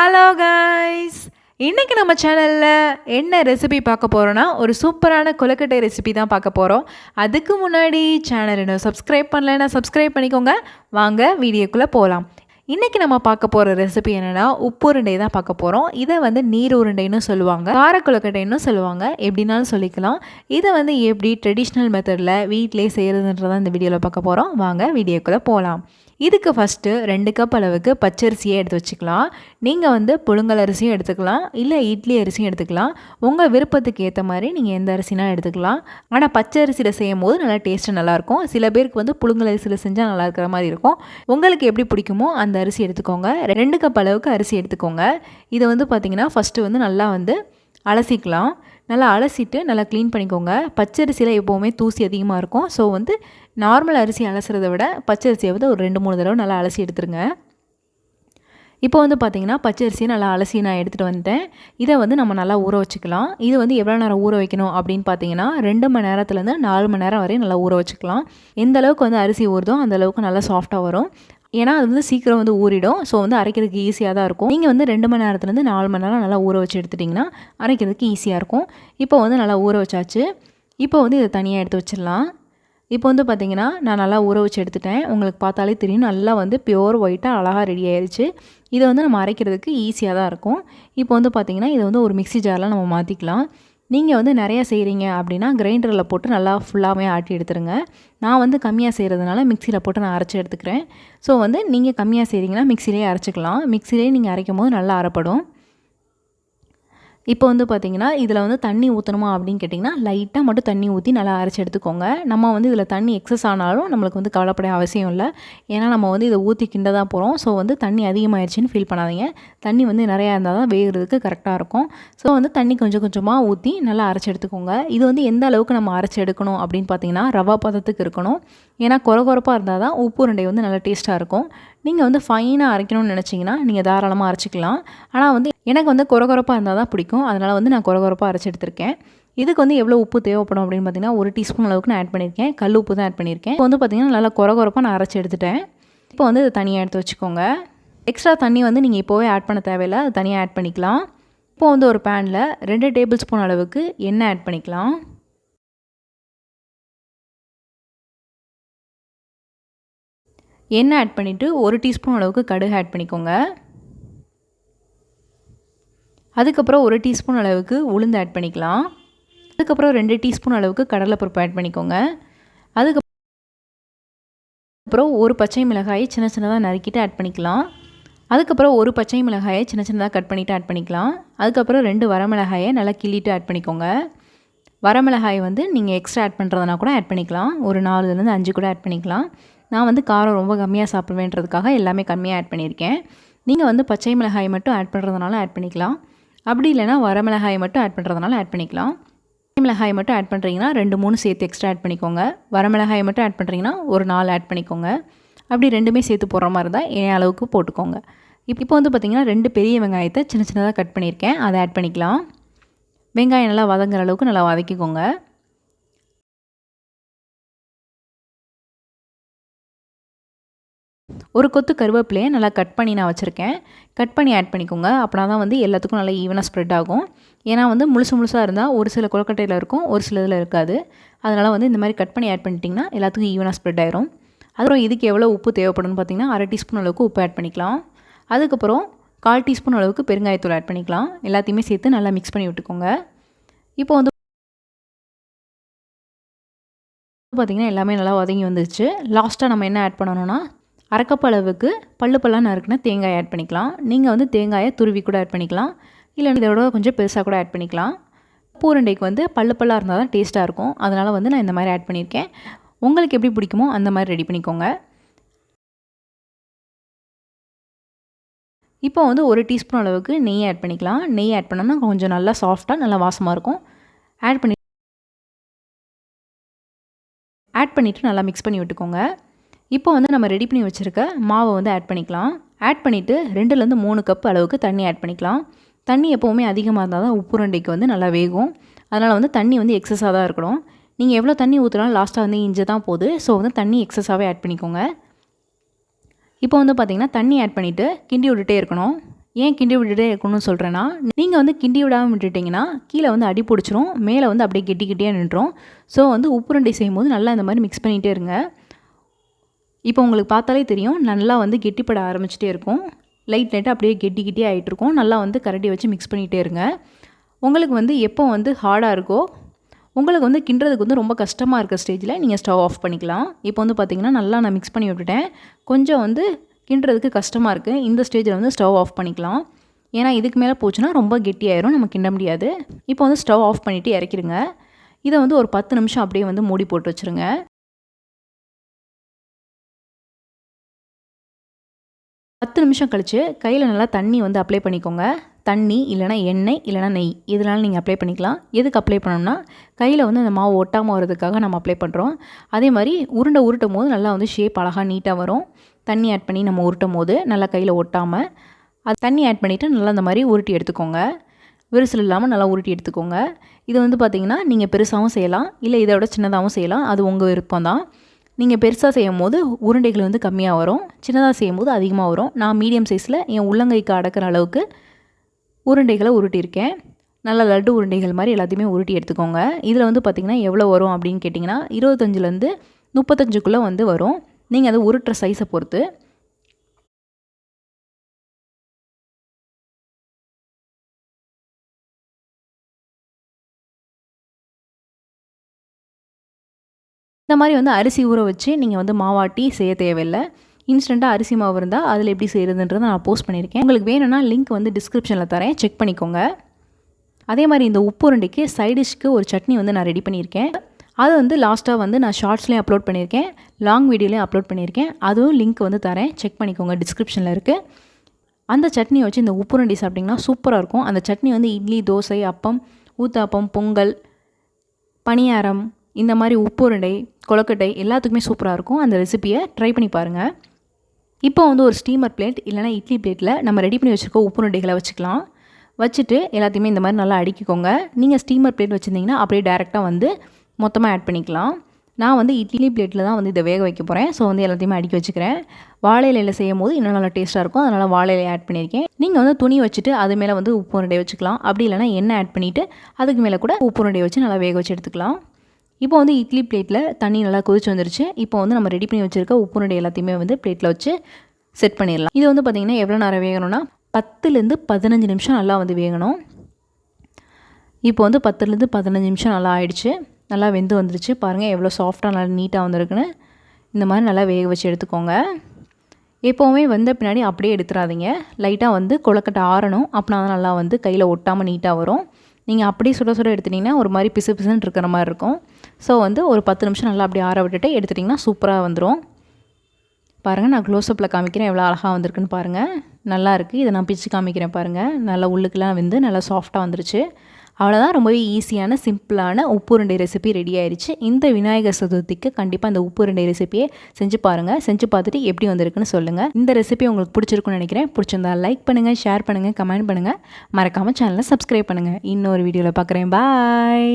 Hello guys, இன்றைக்கி நம்ம சேனலில் என்ன ரெசிபி பார்க்க போகிறோன்னா ஒரு சூப்பரான கொழுக்கட்டை ரெசிபி தான் பார்க்க போகிறோம். அதுக்கு முன்னாடி சேனல் இன்னும் சப்ஸ்கிரைப் பண்ணலைன்னா சப்ஸ்கிரைப் பண்ணிக்கோங்க. வாங்க வீடியோக்குள்ளே போகலாம். இன்றைக்கி நம்ம பார்க்க போகிற ரெசிபி என்னென்னா உப்பு உருண்டை தான் பார்க்க போகிறோம். இதை நீர் உருண்டைன்னு சொல்லுவாங்க, கார கொழுக்கட்டைன்னு சொல்லுவாங்க, எப்படின்னாலும் சொல்லிக்கலாம். இதை எப்படி ட்ரெடிஷ்னல் மெத்தடில் வீட்டிலே செய்கிறதுன்றதான் இந்த வீடியோவில் பார்க்க போகிறோம். வாங்க வீடியோக்குள்ளே போகலாம். இதுக்கு ஃபஸ்ட்டு 2 கப் அளவுக்கு பச்சரிசியை எடுத்து வச்சுக்கலாம். நீங்கள் புழுங்கல் அரிசியும் எடுத்துக்கலாம், இல்லை இட்லி அரிசியும் எடுத்துக்கலாம். உங்கள் விருப்பத்துக்கு ஏற்ற மாதிரி நீங்கள் எந்த அரிசினா எடுத்துக்கலாம். ஆனால் பச்சை அரிசியில் செய்யும் போது நல்லா டேஸ்ட்டு நல்லாயிருக்கும். சில பேருக்கு புழுங்கல் அரிசியில் செஞ்சால் நல்லா இருக்கிற மாதிரி இருக்கும். உங்களுக்கு எப்படி பிடிக்குமோ அந்த அரிசி எடுத்துக்கோங்க. 2 கப் அளவுக்கு அரிசி எடுத்துக்கோங்க. இதை பார்த்திங்கன்னா ஃபஸ்ட்டு நல்லா அலசிக்கலாம். நல்லா அலசிட்டு நல்லா க்ளீன் பண்ணிக்கோங்க. பச்சரிசியில் எப்போவுமே தூசி அதிகமாக இருக்கும். ஸோ நார்மல் அரிசி அலசுறதை விட பச்சரிசியை ஒரு 2-3 தடவை நல்லா அலசி எடுத்துருங்க. இப்போ பார்த்திங்கன்னா பச்சரிசியை நல்லா அலசி நான் எடுத்துகிட்டு வந்துட்டேன். இதை நம்ம நல்லா ஊற வச்சுக்கலாம். இது எவ்வளோ நேரம் ஊற வைக்கணும் அப்படின்னு பார்த்தீங்கன்னா 2 மணி நேரத்துலேருந்து 4 மணி நேரம் வரையும் நல்லா ஊற வச்சுக்கலாம். எந்த அளவுக்கு அரிசி ஊறுதோ அந்த அளவுக்கு நல்லா சாஃப்டாக வரும். ஏன்னா அது சீக்கிரம் ஊறிடும். ஸோ அரைக்கிறதுக்கு ஈஸியாக தான் இருக்கும். நீங்கள் 2 மணி நேரத்துலேருந்து 4 மணி நேரம் நல்லா ஊற வச்சு எடுத்துட்டிங்கன்னா அரைக்கிறதுக்கு ஈஸியாக இருக்கும். இப்போ நல்லா ஊற வச்சாச்சு. இப்போ இதை தனியாக எடுத்து வச்சிடலாம். இப்போ பார்த்திங்கன்னா நான் நல்லா ஊற வச்சு எடுத்துட்டேன். உங்களுக்கு பார்த்தாலே தெரியும் நல்லா பியோர் ஒயிட்டாக அழகாக ரெடி ஆயிடுச்சு. இதை நம்ம அரைக்கிறதுக்கு ஈஸியாக தான் இருக்கும். இப்போ பார்த்திங்கன்னா இதை ஒரு மிக்ஸி ஜாரில் நம்ம மாற்றிக்கலாம். நீங்கள் நிறையா செய்கிறீங்க அப்படின்னா கிரைண்டரில் போட்டு நல்லா ஃபுல்லாகவே ஆட்டி எடுத்துருங்க. நான் கம்மியாக செய்கிறதுனால மிக்சியில் போட்டு நான் அரைச்சி எடுத்துக்கிறேன். ஸோ நீங்கள் கம்மியாக செய்கிறீங்கன்னா மிக்சிலே அரைச்சிக்கலாம். மிக்சிலே நீங்கள் அரைக்கும் போது நல்லா அரைப்படும். இப்போ பார்த்திங்கன்னா இதில் தண்ணி ஊற்றணுமா அப்படின்னு கேட்டிங்கன்னா லைட்டாக மட்டும் தண்ணி ஊற்றி நல்லா அரைச்சி எடுத்துக்கோங்க. நம்ம இதில் தண்ணி எக்ஸஸ் ஆனாலும் நம்மளுக்கு கவலைப்பட அவசியம் இல்லை. ஏன்னா நம்ம இதை ஊற்றி கிண்ட தான் போகிறோம். ஸோ தண்ணி அதிகமாகிடுச்சின்னு ஃபீல் பண்ணாதீங்க. தண்ணி நிறையா இருந்தால் தான் வேகிறதுக்கு கரெக்டாக இருக்கும். ஸோ தண்ணி கொஞ்சம் கொஞ்சமாக ஊற்றி நல்லா அரைச்சி எடுத்துக்கோங்க. இது எந்த அளவுக்கு நம்ம அரைச்சி எடுக்கணும் அப்படின்னு பார்த்தீங்கன்னா ரவா பதத்துக்கு இருக்கணும். ஏன்னா கொரகொரப்பாக இருந்தால் தான் உப்பு உருண்டை நல்லா டேஸ்ட்டாக இருக்கும். நீங்கள் ஃபைனாக அரைக்கணும்னு நினச்சிங்கன்னா நீங்கள் தாராளமாக அரைச்சிக்கலாம். ஆனால் எனக்கு கொரகொரப்பாக இருந்தால் தான் பிடிக்கும். அதனால் நான் கொரகொரப்பாக அரைச்சி எடுத்திருக்கேன். இதுக்கு எவ்வளோ உப்பு தேவைப்படும் அப்படின்னு பார்த்தீங்கன்னா 1 டீஸ்பூன் அளவுக்கு நான் ஆட் பண்ணியிருக்கேன். கல் உப்பு தான் ஆட் பண்ணியிருக்கேன். இப்போ பார்த்திங்கன்னா நல்லா கொரகொரப்பாக நான் அரைச்சி எடுத்துட்டேன். இப்போ இதை தனியாக எடுத்து வச்சுக்கோங்க. எக்ஸ்ட்ரா தண்ணி நீங்கள் இப்போவே ஆட் பண்ண தேவையில்லை, அது தனியாக ஆட் பண்ணிக்கலாம். இப்போ ஒரு பேனில் 2 டேபிள் ஸ்பூன் அளவுக்கு எண்ணெய் ஆட் பண்ணிக்கலாம். எண்ணெய் ஆட் பண்ணிவிட்டு 1 டீஸ்பூன் அளவுக்கு கடுகு ஆட் பண்ணிக்கோங்க. அதுக்கப்புறம் 1 டீஸ்பூன் அளவுக்கு உளுந்து ஆட் பண்ணிக்கலாம். அதுக்கப்புறம் 2 டீஸ்பூன் அளவுக்கு கடலைப்பருப்பு ஆட் பண்ணிக்கோங்க. அதுக்கப்புறம் ஒரு பச்சை மிளகாயை சின்ன சின்னதாக நறுக்கிட்டு ஆட் பண்ணிக்கலாம். அதுக்கப்புறம் ஒரு பச்சை மிளகாயை சின்ன சின்னதாக கட் பண்ணிவிட்டு ஆட் பண்ணிக்கலாம். அதுக்கப்புறம் 2 வரமிளகாயை நல்லா கிள்ளிட்டு ஆட் பண்ணிக்கோங்க. வரமிளகாய் நீங்கள் எக்ஸ்ட்ரா ஆட் பண்ணுறதுனா கூட ஆட் பண்ணிக்கலாம். ஒரு 4லேருந்து 5 கூட ஆட் பண்ணிக்கலாம். நான் காரம் ரொம்ப கம்மியாக சாப்பிடுவேன்றதுக்காக எல்லாமே கம்மியாக ஆட் பண்ணியிருக்கேன். நீங்கள் பச்சை மிளகாய் மட்டும் ஆட் பண்ணுறதுனால ஆட் பண்ணிக்கலாம். அப்படி இல்லைனா வரமிளகாய் மட்டும் ஆட் பண்ணுறதுனால ஆட் பண்ணிக்கலாம். பச்சை மிளகாய் மட்டும் ஆட் பண்ணுறீங்கன்னா 2-3 சேர்த்து எக்ஸ்ட்ரா ஆட் பண்ணிக்கோங்க. வரமிளகாய் மட்டும் ஆட் பண்ணுறீங்கன்னா ஒரு 4 ஆட் பண்ணிக்கோங்க. அப்படி 2மே சேர்த்து போடுற மாதிரி இருந்தால் என் அளவுக்கு போட்டுக்கோங்க. இப்போ பார்த்திங்கன்னா 2 பெரிய வெங்காயத்தை சின்ன சின்னதாக கட் பண்ணியிருக்கேன், அதை ஆட் பண்ணிக்கலாம். வெங்காயம் நல்லா வதங்குற அளவுக்கு நல்லா வதக்கிக்கோங்க. ஒரு கொத்து கருவேப்பிலையை நல்லா கட் பண்ணி நான் வச்சுருக்கேன். கட் பண்ணி ஆட் பண்ணிக்கோங்க. அப்படின்னா தான் எல்லாத்துக்கும் நல்லா ஈவனாக ஸ்ப்ரெட் ஆகும். ஏன்னா முழுசாக இருந்தால் ஒரு சில கொழுக்கட்டையில் இருக்கும், ஒரு சில இதில் இருக்காது. அதனால் இந்த மாதிரி கட் பண்ணி ஆட் பண்ணிட்டிங்கன்னா எல்லாத்துக்கும் ஈவனாக ஸ்ப்ரெட் ஆயிரும். அப்புறம் இதுக்கு எவ்வளோ உப்பு தேவைப்படும்னு பார்த்தீங்கன்னா 1/2 டீஸ்பூன் அளவுக்கு உப்பு ஆட் பண்ணிக்கலாம். அதுக்கப்புறம் 1/4 டீஸ்பூன் அளவுக்கு பெருங்காயத்தூள் ஆட் பண்ணிக்கலாம். எல்லாத்தையுமே சேர்த்து நல்லா மிக்ஸ் பண்ணி விட்டுக்கோங்க. இப்போ பார்த்திங்கன்னா எல்லாமே நல்லா வதங்கி வந்துருச்சு. லாஸ்ட்டாக நம்ம என்ன ஆட் பண்ணணும்னா 1/2 கப் அளவுக்கு பல்லாக நறுக்குன தேங்காய் ஆட் பண்ணிக்கலாம். நீங்கள் தேங்காயை துருவி கூட ஆட் பண்ணிக்கலாம். இல்லை இதோட கொஞ்சம் பெருசாக கூட ஆட் பண்ணிக்கலாம். பூரண்டைக்கு பல்லாக இருந்தால் தான் டேஸ்ட்டாக இருக்கும். அதனால் நான் இந்த மாதிரி ஆட் பண்ணியிருக்கேன். உங்களுக்கு எப்படி பிடிக்குமோ அந்த மாதிரி ரெடி பண்ணிக்கோங்க. இப்போ 1 டீஸ்பூன் அளவுக்கு நெய் ஆட் பண்ணிக்கலாம். நெய் ஆட் பண்ணோம்னா கொஞ்சம் நல்லா சாஃப்டாக நல்லா வாசமாக இருக்கும். ஆட் பண்ணிவிட்டு நல்லா மிக்ஸ் பண்ணி விட்டுக்கோங்க. இப்போ நம்ம ரெடி பண்ணி வச்சுருக்க மாவை ஆட் பண்ணிக்கலாம். ஆட் பண்ணிவிட்டு 2லேருந்து 3 கப் அளவுக்கு தண்ணி ஆட் பண்ணிக்கலாம். தண்ணி எப்போவுமே அதிகமாக இருந்தால் தான் உப்பு உருண்டைக்கு நல்லா வேகும். அதனால் தண்ணி எக்ஸஸாக தான் இருக்கணும். நீங்கள் எவ்வளோ தண்ணி ஊற்றினாலும் லாஸ்ட்டாக இஞ்சி தான் போகுது. ஸோ தண்ணி எக்ஸஸாகவே ஆட் பண்ணிக்கோங்க. இப்போ பார்த்திங்கன்னா தண்ணி ஆட் பண்ணிவிட்டு கிண்டி விட்டுட்டே இருக்கணும். ஏன் கிண்டி விட்டுட்டே இருக்கணும்னு சொல்கிறேன்னா, நீங்கள் வந்து கிண்டி விடாமல் விட்டுட்டிங்கன்னா கீழே வந்து அடி பிடிச்சிரும், மேலே வந்து அப்படியே கெட்டி கெட்டியாக நின்றும். ஸோ வந்து உப்புருண்டை செய்யும்போது நல்லா இந்த மாதிரி மிக்ஸ் பண்ணிகிட்டே இருங்க. இப்போ உங்களுக்கு பார்த்தாலே தெரியும், நல்லா வந்து கெட்டிப்பட ஆரம்பிச்சிட்டே இருக்கும். லைட்டாக அப்படியே கெட்டி கெட்டியாக ஆகிட்டுருக்கும். நல்லா வந்து கரண்டி வச்சு மிக்ஸ் பண்ணிகிட்டே இருங்க. உங்களுக்கு வந்து எப்போ வந்து ஹார்டாக இருக்கோ, உங்களுக்கு வந்து கிண்டுறதுக்கு வந்து ரொம்ப கஷ்டமாக இருக்க ஸ்டேஜில் நீங்கள் ஸ்டவ் ஆஃப் பண்ணிக்கலாம். இப்போ வந்து பார்த்திங்கன்னா நல்லா நான் மிக்ஸ் பண்ணி விட்டுட்டேன். கொஞ்சம் வந்து கிண்டுறதுக்கு கஷ்டமாக இருக்குது. இந்த ஸ்டேஜில் வந்து ஸ்டவ் ஆஃப் பண்ணிக்கலாம். ஏன்னா இதுக்கு மேலே போச்சுன்னா ரொம்ப கெட்டியாயிரும், நம்ம கிண்ட முடியாது. இப்போ வந்து ஸ்டவ் ஆஃப் பண்ணிவிட்டு இறக்கிடுங்க. இதை வந்து ஒரு 10 நிமிஷம் அப்படியே வந்து மூடி போட்டு வச்சுருங்க. 10 நிமிஷம் கழித்து கையில் நல்லா தண்ணி வந்து அப்ளை பண்ணிக்கோங்க. தண்ணி இல்லைனா எண்ணெய் இல்லைனா நெய் இதனால நீங்கள் அப்ளை பண்ணிக்கலாம். எதுக்கு அப்ளை பண்ணோம்னா, கையில் வந்து அந்த மாவு ஒட்டாமல் வரதுக்காக நம்ம அப்ளை பண்ணுறோம். அதே மாதிரி உருட்டும் போது நல்லா வந்து ஷேப் அழகாக நீட்டாக வரும். தண்ணி ஆட் பண்ணி நம்ம உருட்டும் போது நல்லா கையில் ஒட்டாமல், அது தண்ணி ஆட் பண்ணிவிட்டு நல்லா இந்த மாதிரி உருட்டி எடுத்துக்கோங்க. விரிசல் இல்லாமல் நல்லா உருட்டி எடுத்துக்கோங்க. இது வந்து பார்த்திங்கன்னா நீங்கள் பெருசாகவும் செய்யலாம், இல்லை இதை விட சின்னதாகவும் செய்யலாம். அது உங்கள் விருப்பம் தான். நீங்கள் பெருசாக செய்யும் போது உருண்டைகள் வந்து கம்மியாக வரும், சின்னதாக செய்யும் போது அதிகமாக வரும். நான் மீடியம் சைஸில் என் உள்ளங்கைக்கு அடக்கிற அளவுக்கு உருண்டைகளை உருட்டியிருக்கேன். நல்லா லட்டு உருண்டைகள் மாதிரி எல்லாத்தையுமே உருட்டி எடுத்துக்கோங்க. இதில் வந்து பார்த்திங்கன்னா எவ்வளோ வரும் அப்படின்னு கேட்டிங்கன்னா 25லேருந்து 35க்குள்ளே வந்து வரும். நீங்கள் அதை உருட்டுற சைஸை பொறுத்து. இந்த மாதிரி வந்து அரிசி ஊற வச்சு நீங்கள் வந்து மாவாட்டி செய்ய தேவையில்லை. இன்ஸ்டண்ட்டாக அரிசி மாவு இருந்தால் அதில் எப்படி செய்கிறதுன்றதை நான் போஸ்ட் பண்ணியிருக்கேன். உங்களுக்கு வேணும்னா லிங்க் வந்து டிஸ்கிரிப்ஷனில் தரேன், செக் பண்ணிக்கோங்க. அதே மாதிரி இந்த உப்பு உருண்டைக்கு சைடிஷ்க்கு ஒரு சட்னி வந்து நான் ரெடி பண்ணியிருக்கேன். அது வந்து லாஸ்ட்டாக வந்து நான் ஷார்ட்ஸ்லேயும் அப்லோட் பண்ணியிருக்கேன், லாங் வீடியோலையும் அப்லோட் பண்ணியிருக்கேன். அதுவும் லிங்க் வந்து தரேன், செக் பண்ணிக்கோங்க, டிஸ்கிரிப்ஷனில் இருக்குது. அந்த சட்னியை வச்சு இந்த உப்பு உருண்டை சாப்பிட்டிங்கன்னா சூப்பராக இருக்கும். அந்த சட்னி வந்து இட்லி, தோசை, அப்பம், ஊத்தாப்பம், பொங்கல், பணியாரம், இந்த மாதிரி உப்பு உருண்டை, கொழுக்கட்டை எல்லாத்துக்குமே சூப்பராக இருக்கும். அந்த ரெசிபியை ட்ரை பண்ணி பாருங்கள். இப்போ வந்து ஒரு ஸ்டீமர் பிளேட் இல்லைனா இட்லி பிளேட்டில் நம்ம ரெடி பண்ணி வச்சுருக்க உப்பு உருண்டைகளை வச்சுக்கலாம். வச்சுட்டு எல்லாத்தையுமே இந்த மாதிரி நல்லா அடுக்கிக்கோங்க. நீங்கள் ஸ்டீமர் பிளேட் வச்சுருந்தீங்கன்னா அப்படியே டேரெக்டாக வந்து மொத்தமாக ஆட் பண்ணிக்கலாம். நான் வந்து இட்லி பிளேட்டில் தான் வந்து இதை வேக வைக்க போகிறேன். ஸோ வந்து எல்லாத்தையுமே அடுக்கி வச்சுக்கிறேன். வாழை இலையில் செய்யும் போது இன்னும் நல்லா டேஸ்ட்டாக இருக்கும், அதனால் வாழை இலையை ஆட் பண்ணியிருக்கேன். நீங்கள் வந்து துணி வச்சுட்டு அது மேலே வந்து உப்பு உருண்டை வச்சுக்கலாம். அப்படி இல்லைனா எண்ணெய் ஆட் பண்ணிவிட்டு அதுக்கு மேலே கூட உப்பு உருண்டையை வச்சு நல்லா வேக வச்சு எடுத்துக்கலாம். இப்போ வந்து இட்லி பிளேட்டில் தண்ணி நல்லா கொதிச்சு வந்துருச்சு. இப்போ வந்து நம்ம ரெடி பண்ணி வச்சுருக்க உப்பு உருண்டை எல்லாத்தையுமே வந்து பிளேட்டில் வச்சு செட் பண்ணிடலாம். இது வந்து பார்த்திங்கன்னா எவ்வளோ நேரம் வேகணும்னா 10லேருந்து 15 நிமிஷம் நல்லா வந்து வேகணும். இப்போ வந்து 10லேருந்து 15 நிமிஷம் நல்லா ஆயிடுச்சு. நல்லா வெந்து வந்துருச்சு. பாருங்கள் எவ்வளோ சாஃப்டாக நல்லா நீட்டாக வந்திருக்குன்னு. இந்த மாதிரி நல்லா வேக வச்சு எடுத்துக்கோங்க. எப்போவுமே வந்த பின்னாடி அப்படியே எடுத்துடாதீங்க. லைட்டாக வந்து கொழுக்கட்டை ஆறணும். அப்படின்னா தான் நல்லா வந்து கையில் ஒட்டாமல் நீட்டாக வரும். நீங்கள் அப்படியே சுட சுட எடுத்துட்டிங்கன்னா ஒரு மாதிரி பிசு பிசுன்னு இருக்கிற மாதிரி இருக்கும். ஸோ வந்து ஒரு 10 நிமிஷம் நல்லா அப்படியே ஆற விட்டுட்டு எடுத்துட்டிங்கன்னா சூப்பராக வந்துடும். பாருங்கள், நான் க்ளோஸ்அப்பில் காமிக்கிறேன் எவ்வளோ அழகாக வந்திருக்குன்னு பாருங்கள். நல்லா இருக்குது. இதை நான் பிச்சு காமிக்கிறேன் பாருங்கள். நல்லா உள்ளுக்கெலாம் வந்து நல்லா சாஃப்டாக வந்துருச்சு. அவ்வளோதான், ரொம்பவே ஈஸியான சிம்பிளான உப்பு உருண்டை ரெசிபி ரெடி ஆயிடுச்சு. இந்த விநாயகர் சதுர்த்திக்கு கண்டிப்பாக இந்த உப்பு உருண்டை ரெசிபியை செஞ்சு பாருங்கள். செஞ்சு பார்த்துட்டு எப்படி வந்திருக்குன்னு சொல்லுங்கள். இந்த ரெசிபி உங்களுக்கு பிடிச்சிருக்குன்னு நினைக்கிறேன். பிடிச்சிருந்தா லைக் பண்ணுங்கள், ஷேர் பண்ணுங்கள், கமெண்ட் பண்ணுங்கள். மறக்காமல் சேனலை சப்ஸ்கிரைப் பண்ணுங்கள். இன்னொரு வீடியோவில் பார்க்குறேன். பாய்.